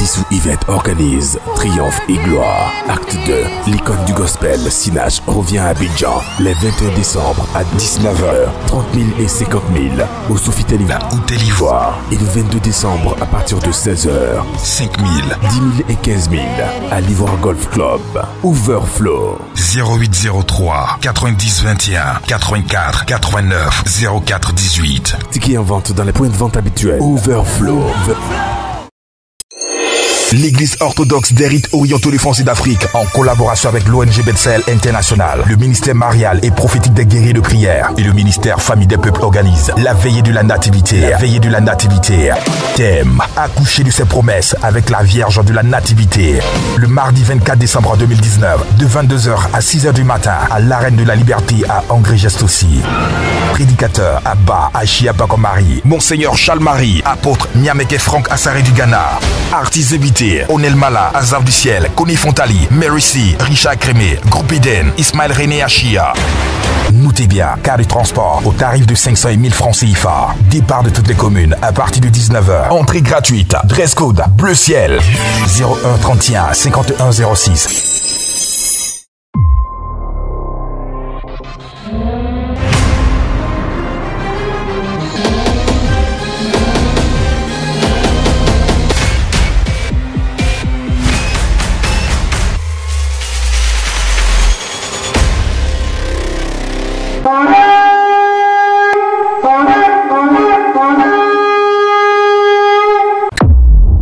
Tissou Yvette organise Triomphe et Gloire. Acte 2. L'icône du gospel, Sinach, revient à Abidjan les 21 décembre à 19h. 30 000 et 50 000 au Sofitel Hôtel Ivoire. Et le 22 décembre à partir de 16h. 5 000, 10 000 et 15 000 à l'Ivoire Golf Club. Overflow. 0803 90 21 84 89 04 18. Tickets en vente dans les points de vente habituels. Overflow. L'Église orthodoxe des rites orientaux des Français d'Afrique, en collaboration avec l'ONG Bethel International, le ministère marial et prophétique des guerriers de prière et le ministère Famille des Peuples organise la veillée de la nativité. La veillée de la nativité. Thème: accoucher de ses promesses avec la Vierge de la Nativité. Le mardi 24 décembre 2019, de 22h à 6h du matin, à l'Arène de la Liberté à Angré-Gestossi. Prédicateur Abba Achia Bakomari, Monseigneur Charles Marie, apôtre Niameke Franck Assaré du Ghana. Artistes invités: Onel Mala, Azaf du Ciel, Koni Fontali, Mary C, Richard Crémé, Groupe Eden, Ismaël René Achia. Notez bien, car de transport au tarif de 500 et 1000 francs CFA. Départ de toutes les communes à partir de 19h. Entrée gratuite. Dress code bleu ciel. 01 31 51 06.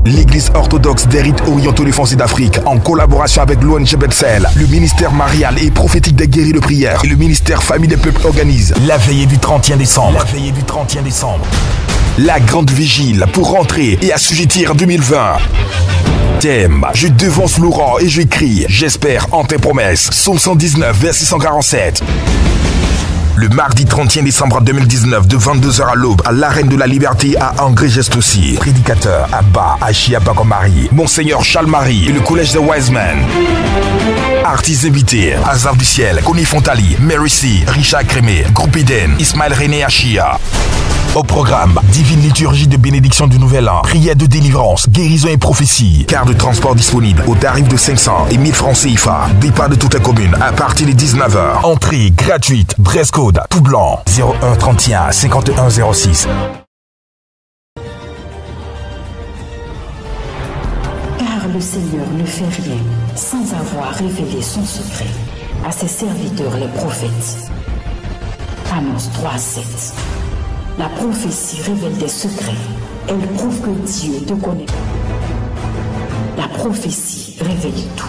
L'Église orthodoxe des rites orientaux des Français d'Afrique, en collaboration avec l'ONG Bethel, le ministère marial et prophétique des guerriers de prière et le ministère Famille des Peuples organise la veillée du 31 décembre. La veillée du 31 décembre. La grande vigile pour rentrer et assujettir 2020. Thème: je devance Laurent et je crie, j'espère en tes promesses. Psaume 119, verset 147. Le mardi 31 décembre 2019, de 22h à l'aube, à l'Arène de la Liberté à Angré-Gestossi. Prédicateur Abba Achia Bakomari, Monseigneur Charles Marie et le Collège des Wise Men. Artistes invités: Azaf du Ciel, Koni Fontali, Mary C, Richard Crémé, Groupe Eden, Ismaël René Achia. Au programme, divine liturgie de bénédiction du Nouvel An, prière de délivrance, guérison et prophétie. Carte de transport disponible au tarif de 500 et 1000 francs CFA. Départ de toutes les communes à partir de 19h. Entrée gratuite, dress code tout blanc. 01 31 51 06. Car le Seigneur ne fait rien sans avoir révélé son secret à ses serviteurs les prophètes. Amos 3:7. La prophétie révèle des secrets. Elle prouve que Dieu te connaît. La prophétie révèle tout.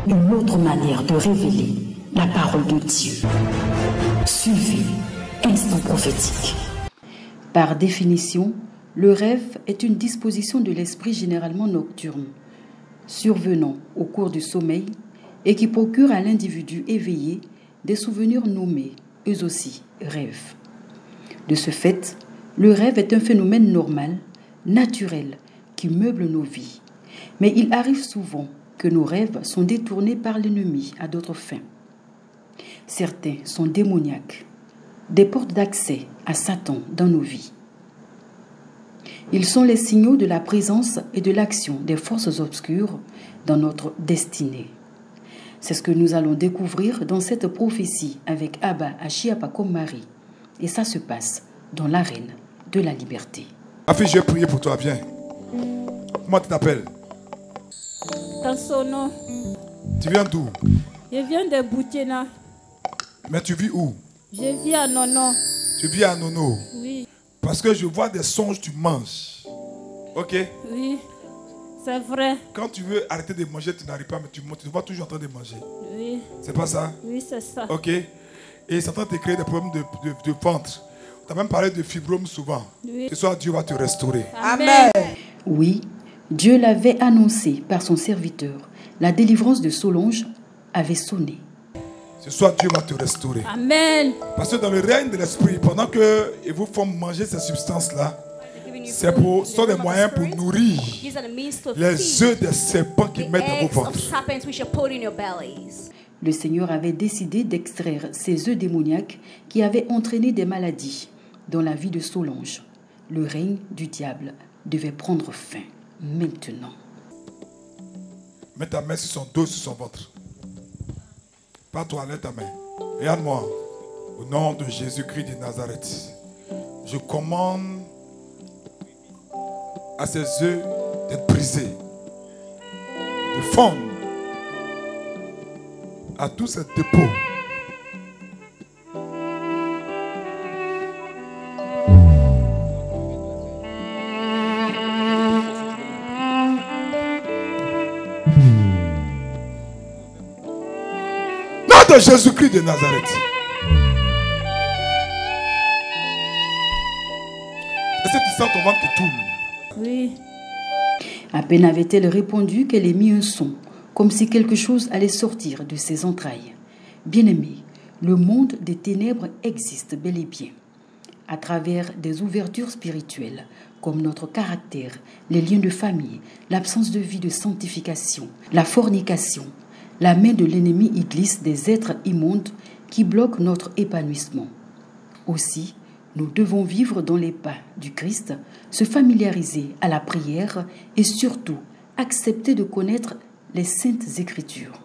Une autre manière de révéler la parole de Dieu. Suivez Instant prophétique. Par définition, le rêve est une disposition de l'esprit généralement nocturne, survenant au cours du sommeil et qui procure à l'individu éveillé des souvenirs nommés, eux aussi, rêves. De ce fait, le rêve est un phénomène normal, naturel, qui meuble nos vies. Mais il arrive souvent que nos rêves sont détournés par l'ennemi à d'autres fins. Certains sont démoniaques, des portes d'accès à Satan dans nos vies. Ils sont les signaux de la présence et de l'action des forces obscures dans notre destinée. C'est ce que nous allons découvrir dans cette prophétie avec Abba Achia Bakomari. Et ça se passe dans l'Arène de la Liberté. Ma fille, je vais prier pour toi, viens. Comment tu t'appelles? Tansono. Tu viens d'où? Je viens de Boutiena. Mais tu vis où? Je vis à Nono. Tu vis à Nono? Oui. Parce que je vois des songes, tu manges. Ok? Oui, c'est vrai. Quand tu veux arrêter de manger, tu n'arrives pas, mais tu te vois toujours en train de manger. Oui. C'est pas ça? Oui, c'est ça. Ok? Et Satan te crée des problèmes de ventre. Tu as même parlé de fibromes souvent. Oui. Ce soir, Dieu va te restaurer. Amen. Oui, Dieu l'avait annoncé par son serviteur. La délivrance de Solange avait sonné. Ce soir, Dieu va te restaurer. Amen. Parce que dans le règne de l'esprit, pendant qu'ils vous font manger ces substances-là, ce sont des moyens pour nourrir les œufs des serpents qui mettent dans vos ventres. Le Seigneur avait décidé d'extraire ces œufs démoniaques qui avaient entraîné des maladies dans la vie de Solange. Le règne du diable devait prendre fin. maintenant. Mets ta main sur son dos, sur son ventre. Pas toi, lève ta main. Regarde-moi. Au nom de Jésus-Christ de Nazareth, je commande à ses œufs d'être brisés, de fondre, à tous ces dépôts. Nom de Jésus-Christ de Nazareth. Est-ce que tu sens ton ventre qui tourne? Oui. À peine avait-elle répondu qu'elle émit un son, comme si quelque chose allait sortir de ses entrailles. Bien-aimé, le monde des ténèbres existe bel et bien. À travers des ouvertures spirituelles, comme notre caractère, les liens de famille, l'absence de vie de sanctification, la fornication, la main de l'ennemi y glisse des êtres immondes qui bloquent notre épanouissement. Aussi, nous devons vivre dans les pas du Christ, se familiariser à la prière et surtout accepter de connaître les saintes Écritures.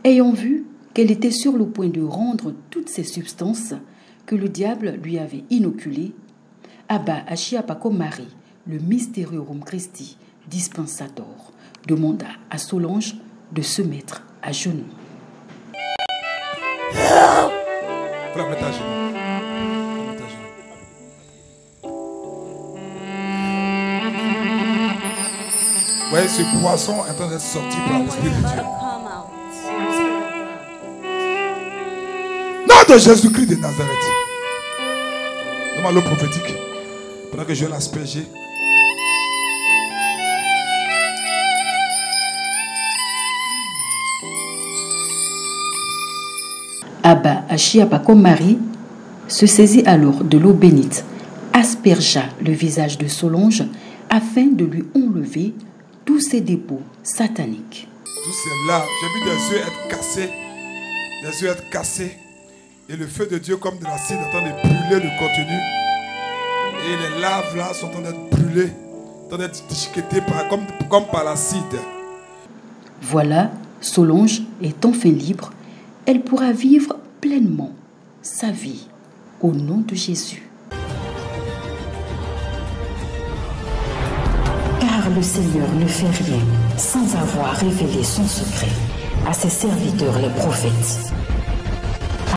Ayant vu qu'elle était sur le point de rendre toutes ces substances que le diable lui avait inoculées, Abba Ashiapako Marie, le Mysterium Christi Dispensator, demanda à Solange de se mettre à genoux. Faut la mettre à genoux. Vous voyez ce poisson est en train d'être sorti par l'Esprit de Dieu. Nom de Jésus-Christ de Nazareth. Donne-moi l'eau prophétique. Pendant que je vais l'asperger. Abba Ashiapako Marie se saisit alors de l'eau bénite, aspergea le visage de Solange afin de lui enlever tous ces dépôts sataniques. Tout cela, j'ai vu des yeux être cassés. Des yeux être cassés. Et le feu de Dieu comme de l'acide est en train de brûler le contenu. Et les laves là sont en train d'être brûlées. En train d'être déchiquetées comme par l'acide. Voilà, Solange est enfin libre. Elle pourra vivre pleinement sa vie au nom de Jésus. Car le Seigneur ne fait rien sans avoir révélé son secret à ses serviteurs les prophètes.